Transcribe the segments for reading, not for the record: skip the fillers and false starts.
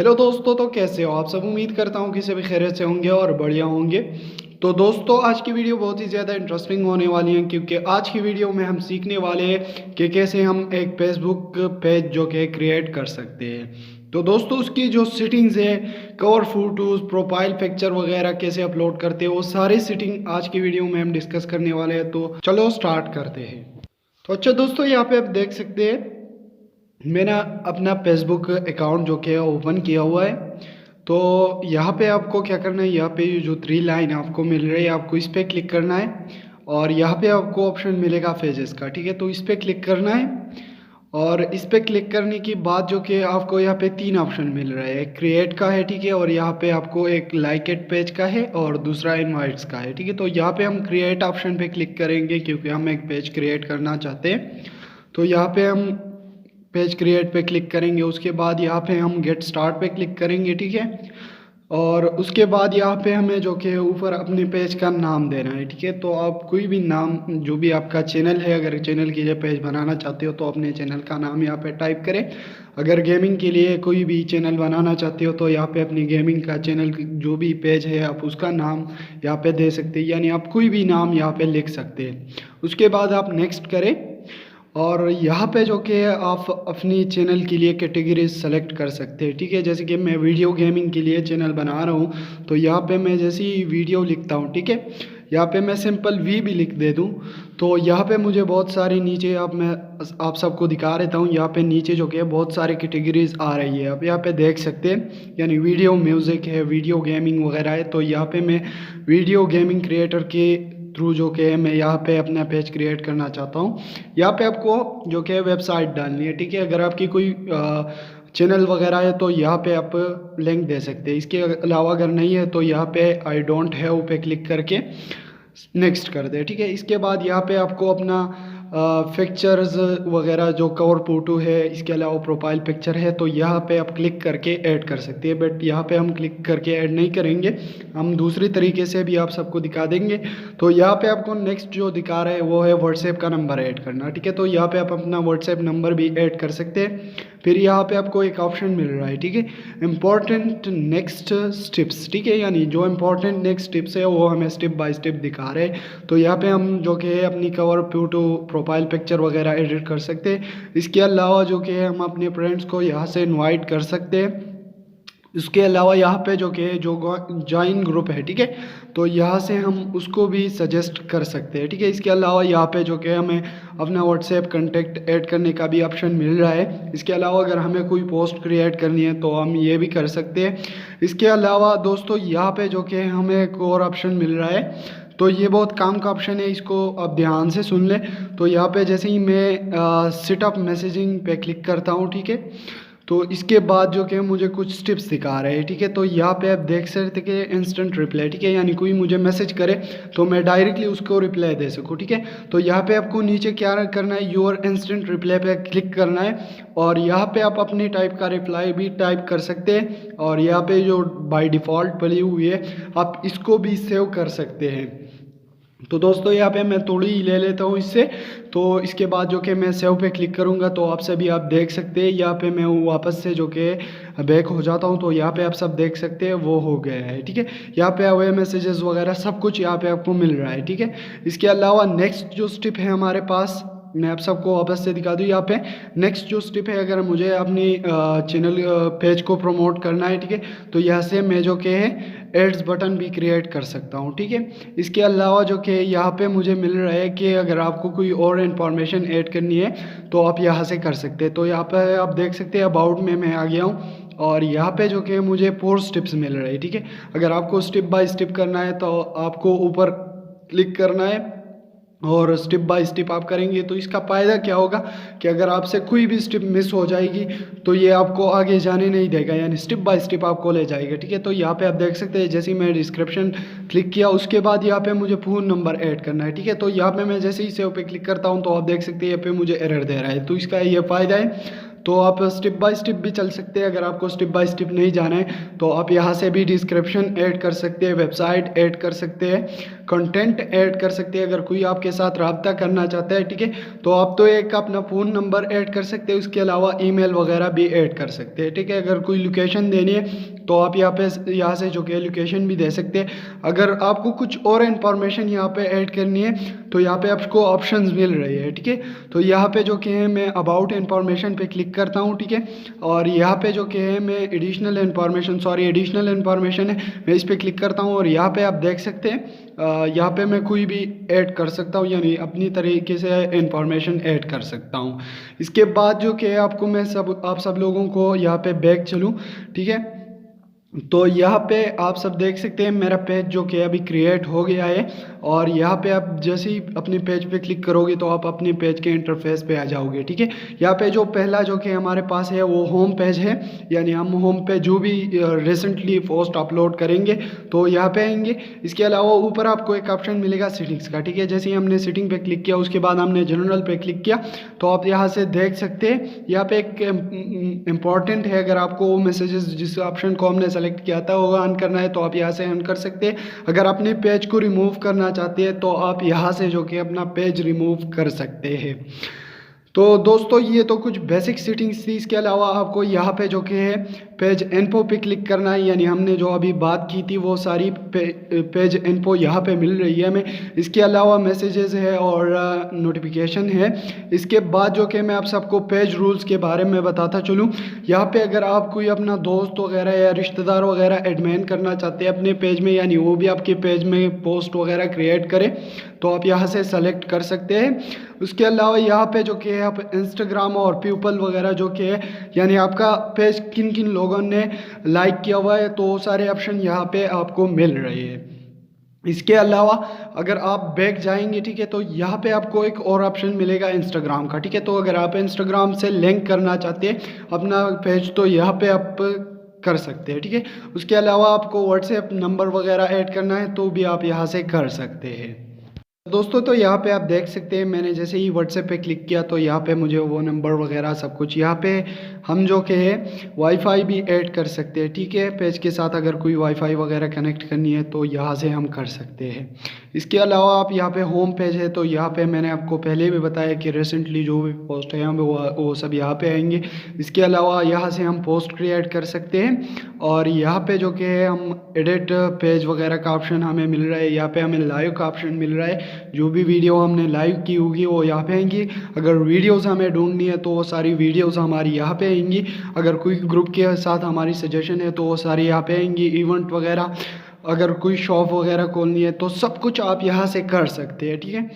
Hello दोस्तों, तो कैसे हो आप सब। उम्मीद करता हूँ कि सभी खैरियत से होंगे और बढ़िया होंगे। तो दोस्तों, आज की वीडियो बहुत ही ज़्यादा इंटरेस्टिंग होने वाली है, क्योंकि आज की वीडियो में हम सीखने वाले हैं कि कैसे हम एक फेसबुक पेज जो कि क्रिएट कर सकते हैं। तो दोस्तों, उसकी जो सेटिंग्स है, कवर फोटोज़, प्रोफाइल पिक्चर वगैरह कैसे अपलोड करते हैं, वो सारी सेटिंग आज की वीडियो में हम डिस्कस करने वाले हैं। तो चलो स्टार्ट करते हैं। तो अच्छा दोस्तों, यहाँ पे आप देख सकते हैं मैंने अपना फेसबुक अकाउंट जो कि ओपन किया हुआ है। तो यहाँ पे आपको क्या करना है, यहाँ पे जो थ्री लाइन आपको मिल रही है, आपको इस पर क्लिक करना है। और यहाँ पे आपको ऑप्शन मिलेगा पेजेस का, ठीक है। तो इस पर क्लिक करना है। और इस पर क्लिक करने के बाद जो कि आपको यहाँ पे तीन ऑप्शन मिल रहा है, एक क्रिएट का है, ठीक है, और यहाँ पे आपको एक लाइक इट पेज का है और दूसरा इनवाइट्स का है, ठीक है। तो यहाँ पे हम क्रिएट ऑप्शन पे क्लिक करेंगे, क्योंकि हम एक पेज क्रिएट करना चाहते हैं। तो यहाँ पे हम पेज क्रिएट पे क्लिक करेंगे। उसके बाद यहाँ पे हम गेट स्टार्ट पे क्लिक करेंगे, ठीक है। और उसके बाद यहाँ पे हमें जो कि ऊपर अपने पेज का नाम देना है, ठीक है। तो आप कोई भी नाम, जो भी आपका चैनल है, अगर चैनल के लिए पेज बनाना चाहते हो तो अपने चैनल का नाम यहाँ पे टाइप करें। अगर गेमिंग के लिए कोई भी चैनल बनाना चाहते हो तो यहाँ पे अपनी गेमिंग का चैनल जो भी पेज है आप उसका नाम यहाँ पे दे सकते हैं, यानी आप कोई भी नाम यहाँ पे लिख सकते हैं। उसके बाद आप नेक्स्ट करें। और यहाँ पे जो कि आप अपनी चैनल के लिए कैटेगरीज सेलेक्ट कर सकते हैं, ठीक है। जैसे कि मैं वीडियो गेमिंग के लिए चैनल बना रहा हूँ, तो यहाँ पे मैं जैसे ही वीडियो लिखता हूँ, ठीक है, यहाँ पे मैं सिंपल वी भी लिख दे दूँ, तो यहाँ पे मुझे बहुत सारे नीचे आप सबको दिखा देता हूँ। यहाँ पे नीचे जो कि है बहुत सारे कैटेगरीज आ रही है, आप यहाँ पे देख सकते हैं, यानी वीडियो म्यूज़िक है, वीडियो गेमिंग वगैरह है। तो यहाँ पे मैं वीडियो गेमिंग क्रिएटर के थ्रू जो कि मैं यहाँ पे अपना पेज क्रिएट करना चाहता हूँ। यहाँ पे आपको जो कि वेबसाइट डालनी है, ठीक है। अगर आपकी कोई चैनल वगैरह है तो यहाँ पे आप लिंक दे सकते हैं। इसके अलावा अगर नहीं है तो यहाँ पे आई डोंट हैव पे क्लिक करके नेक्स्ट कर दे, ठीक है। इसके बाद यहाँ पे आपको अपना पिक्चर्स वगैरह जो कवर फोटो है, इसके अलावा प्रोफाइल पिक्चर है, तो यहाँ पे आप क्लिक करके ऐड कर सकते हैं। बट यहाँ पे हम क्लिक करके ऐड नहीं करेंगे, हम दूसरी तरीके से भी आप सबको दिखा देंगे। तो यहाँ पे आपको नेक्स्ट जो दिखा रहा है वो है व्हाट्सएप का नंबर ऐड करना, ठीक है। तो यहाँ पे आप अपना व्हाट्सएप नंबर भी ऐड कर सकते हैं। फिर यहाँ पे आपको एक ऑप्शन मिल रहा है, ठीक है, इम्पॉर्टेंट नेक्स्ट स्टेप्स, ठीक है, यानी जो इम्पोर्टेंट नेक्स्ट स्टेप्स है वो हमें स्टेप बाय स्टेप दिखा रहे हैं। तो यहाँ पे हम जो कि है अपनी कवर फोटो, प्रोफाइल पिक्चर वगैरह एडिट कर सकते हैं। इसके अलावा जो कि हम अपने फ्रेंड्स को यहाँ से इनवाइट कर सकते हैं। इसके अलावा यहाँ पे जो कि जो ज्वाइन ग्रुप है, ठीक है, तो यहाँ से हम उसको भी सजेस्ट कर सकते हैं, ठीक है। इसके अलावा यहाँ पे जो कि हमें अपना व्हाट्सएप कांटेक्ट ऐड करने का भी ऑप्शन मिल रहा है। इसके अलावा अगर हमें कोई पोस्ट क्रिएट करनी है तो हम ये भी कर सकते हैं। इसके अलावा दोस्तों, यहाँ पे जो कि हमें एक और ऑप्शन मिल रहा है, तो ये बहुत काम का ऑप्शन है, इसको आप ध्यान से सुन लें। तो यहाँ पे जैसे ही मैं सेटअप मैसेजिंग पे क्लिक करता हूँ, ठीक है, तो इसके बाद जो कि मुझे कुछ टिप्स दिखा रहे हैं, ठीक है। तो यहाँ पे आप देख सकते कि इंस्टेंट रिप्लाई, ठीक है, यानी कोई मुझे मैसेज करे तो मैं डायरेक्टली उसको रिप्लाई दे सकूँ, ठीक है। तो यहाँ पे आपको नीचे क्या करना है, योर इंस्टेंट रिप्लाई पे क्लिक करना है। और यहाँ पे आप अपने टाइप का रिप्लाई भी टाइप कर सकते हैं। और यहाँ पे जो बाय डिफ़ॉल्ट पड़ी हुई है, आप इसको भी सेव कर सकते हैं। तो दोस्तों, यहाँ पे मैं थोड़ी ही ले लेता हूँ इससे। तो इसके बाद जो कि मैं सेव पे क्लिक करूँगा तो आप सभी आप देख सकते हैं। यहाँ पे मैं वापस से जो कि बैक हो जाता हूँ, तो यहाँ पे आप सब देख सकते हैं वो हो गया है, ठीक है। यहाँ पे हुए मैसेजेस वगैरह सब कुछ यहाँ पे आपको मिल रहा है, ठीक है। इसके अलावा नेक्स्ट जो स्टेप है हमारे पास, मैं आप सबको वापस से दिखा दूँ। यहाँ पे नेक्स्ट जो स्टेप है, अगर मुझे अपनी चैनल पेज को प्रमोट करना है, ठीक है, तो यहाँ से मैं जो कि है एड्स बटन भी क्रिएट कर सकता हूँ, ठीक है। इसके अलावा जो कि यहाँ पे मुझे मिल रहा है कि अगर आपको कोई और इन्फॉर्मेशन ऐड करनी है तो आप यहाँ से कर सकते हैं। तो यहाँ पे आप देख सकते हैं अबाउट में मैं आ गया हूँ। और यहाँ पे जो कि मुझे 4 स्टेप्स मिल रहे हैं, ठीक है। अगर आपको स्टेप बाय स्टेप करना है तो आपको ऊपर क्लिक करना है और स्टेप बाय स्टेप आप करेंगे। तो इसका फ़ायदा क्या होगा कि अगर आपसे कोई भी स्टेप मिस हो जाएगी तो ये आपको आगे जाने नहीं देगा, यानी स्टेप बाय स्टेप आपको ले जाएगा, ठीक है। तो यहाँ पे आप देख सकते हैं, जैसे ही मैं डिस्क्रिप्शन क्लिक किया उसके बाद यहाँ पे मुझे फ़ोन नंबर ऐड करना है, ठीक है। तो यहाँ पे मैं जैसे ही सेव पे क्लिक करता हूँ तो आप देख सकते हैं यहाँ पे मुझे एरर दे रहा है। तो इसका ये फ़ायदा है। तो आप स्टेप बाय स्टेप भी चल सकते हैं। अगर आपको स्टेप बाय स्टेप नहीं जाना है तो आप यहाँ से भी डिस्क्रिप्शन ऐड कर सकते हैं, वेबसाइट ऐड कर सकते हैं, कंटेंट ऐड कर सकते हैं। अगर कोई आपके साथ रब्ता करना चाहता है, ठीक है, तो आप तो एक अपना फ़ोन नंबर ऐड कर सकते हैं, उसके अलावा ईमेल वगैरह भी ऐड कर सकते हैं, ठीक है। अगर कोई लोकेशन देनी है तो आप यहाँ से जो कि लोकेशन भी दे सकते हैं। अगर आपको कुछ और इन्फॉर्मेशन यहाँ पे ऐड करनी है तो यहाँ पे आपको ऑप्शंस मिल रही है, ठीक है। तो यहाँ पे जो कि है मैं अबाउट इन्फॉर्मेशन पे क्लिक करता हूँ, ठीक है। और यहाँ पे जो कि है मैं एडिशनल इन्फॉर्मेशन है, मैं इस पर क्लिक करता हूँ और यहाँ पे आप देख सकते हैं यहाँ पे मैं कोई भी ऐड कर सकता हूँ, यानी अपनी तरीके से इंफॉर्मेशन ऐड कर सकता हूँ। इसके बाद जो कि आपको मैं आप सब लोगों को यहाँ पे बैक चलूँ, ठीक है। तो यहाँ पे आप सब देख सकते हैं मेरा पेज जो कि अभी क्रिएट हो गया है। और यहाँ पे आप जैसे ही अपने पेज पे क्लिक करोगे तो आप अपने पेज के इंटरफेस पे आ जाओगे, ठीक है। यहाँ पे जो पहला जो कि हमारे पास है वो होम पेज है, यानी हम होम पे जो भी रिसेंटली पोस्ट अपलोड करेंगे तो यहाँ पे आएंगे। इसके अलावा ऊपर आपको एक ऑप्शन मिलेगा सेटिंग्स का, ठीक है। जैसे ही हमने सेटिंग पे क्लिक किया उसके बाद हमने जनरल पे क्लिक किया तो आप यहाँ से देख सकते हैं यहाँ पे एक इम्पॉर्टेंट है, अगर आपको वो मैसेजेस जिस ऑप्शन को हमने सेलेक्ट किया था वो ऑन करना है तो आप यहाँ से ऑन कर सकते हैं। अगर अपने पेज को रिमूव करना चाहते हैं तो आप यहाँ से जो कि अपना पेज रिमूव कर सकते हैं। तो दोस्तों ये तो कुछ बेसिक सेटिंग्स थी। इसके अलावा आपको यहाँ पे जो कि है पेज इन्फो पे क्लिक करना है, यानी हमने जो अभी बात की थी वो सारी पेज इन्फो यहाँ पे मिल रही है हमें। इसके अलावा मैसेजेस है और नोटिफिकेशन है। इसके बाद जो कि मैं आप सबको पेज रूल्स के बारे में बताता चलूँ, यहाँ पे अगर आप कोई अपना दोस्त वगैरह या रिश्तेदार वगैरह एडमिन करना चाहते हैं अपने पेज में, यानी वो भी आपके पेज में पोस्ट वगैरह क्रिएट करे तो आप यहाँ से सेलेक्ट कर सकते हैं। उसके अलावा यहाँ पे जो कि है आप इंस्टाग्राम और पीपल वगैरह जो कि है, यानी आपका पेज किन किन लोगों ने लाइक किया हुआ है, तो वो सारे ऑप्शन यहाँ पे आपको मिल रहे हैं। इसके अलावा अगर आप बैक जाएंगे, ठीक है, तो यहाँ पे आपको एक और ऑप्शन मिलेगा इंस्टाग्राम का, ठीक है। तो अगर आप इंस्टाग्राम से लिंक करना चाहते हैं अपना पेज तो यहाँ पे आप कर सकते हैं, ठीक है। उसके अलावा आपको व्हाट्सएप नंबर वगैरह ऐड करना है तो भी आप यहाँ से कर सकते हैं। दोस्तों तो यहाँ पे आप देख सकते हैं मैंने जैसे ही व्हाट्सएप पे क्लिक किया तो यहाँ पे मुझे वो नंबर वगैरह सब कुछ, यहाँ पे हम जो कि है वाईफाई भी ऐड कर सकते हैं, ठीक है। पेज के साथ अगर कोई वाईफाई वगैरह कनेक्ट करनी है तो यहाँ से हम कर सकते हैं। इसके अलावा आप यहाँ पे होम पेज है तो यहाँ पे मैंने आपको पहले भी बताया कि रिसेंटली जो भी पोस्ट है वो सब यहाँ पे आएंगे। इसके अलावा यहाँ से हम पोस्ट क्रिएट कर सकते हैं और यहाँ पे जो कि है हम एडिट पेज वगैरह का ऑप्शन हमें मिल रहा है। यहाँ पे हमें लाइव का ऑप्शन मिल रहा है, जो भी वीडियो हमने लाइव की होगी वो यहाँ पे आएंगी। अगर वीडियोस हमें ढूंढनी है तो वो सारी वीडियोस हमारी यहाँ पे आएंगी। अगर कोई ग्रुप के साथ हमारी सजेशन है तो वो सारी यहाँ पे आएंगी। इवेंट वगैरह, अगर कोई शॉप वगैरह खोलनी है तो सब कुछ आप यहाँ से कर सकते हैं, ठीक है।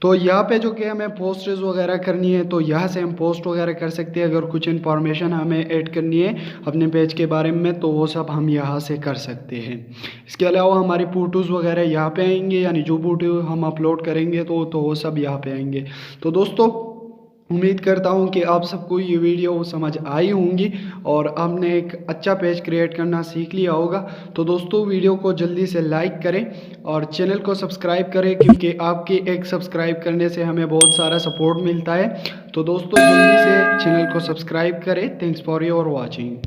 तो यहाँ पे जो कि हमें पोस्ट्स वगैरह करनी है तो यहाँ से हम पोस्ट वगैरह कर सकते हैं। अगर कुछ इन्फॉर्मेशन हमें ऐड करनी है अपने पेज के बारे में तो वो सब हम यहाँ से कर सकते हैं। इसके अलावा हमारी फोटोज़ वगैरह यहाँ पे आएंगे, यानी जो फोटो हम अपलोड करेंगे तो वो सब यहाँ पे आएंगे। तो दोस्तों उम्मीद करता हूँ कि आप सबको ये वीडियो समझ आई होंगी और आपने एक अच्छा पेज क्रिएट करना सीख लिया होगा। तो दोस्तों वीडियो को जल्दी से लाइक करें और चैनल को सब्सक्राइब करें, क्योंकि आपके एक सब्सक्राइब करने से हमें बहुत सारा सपोर्ट मिलता है। तो दोस्तों जल्दी से चैनल को सब्सक्राइब करें। Thanks for your watching.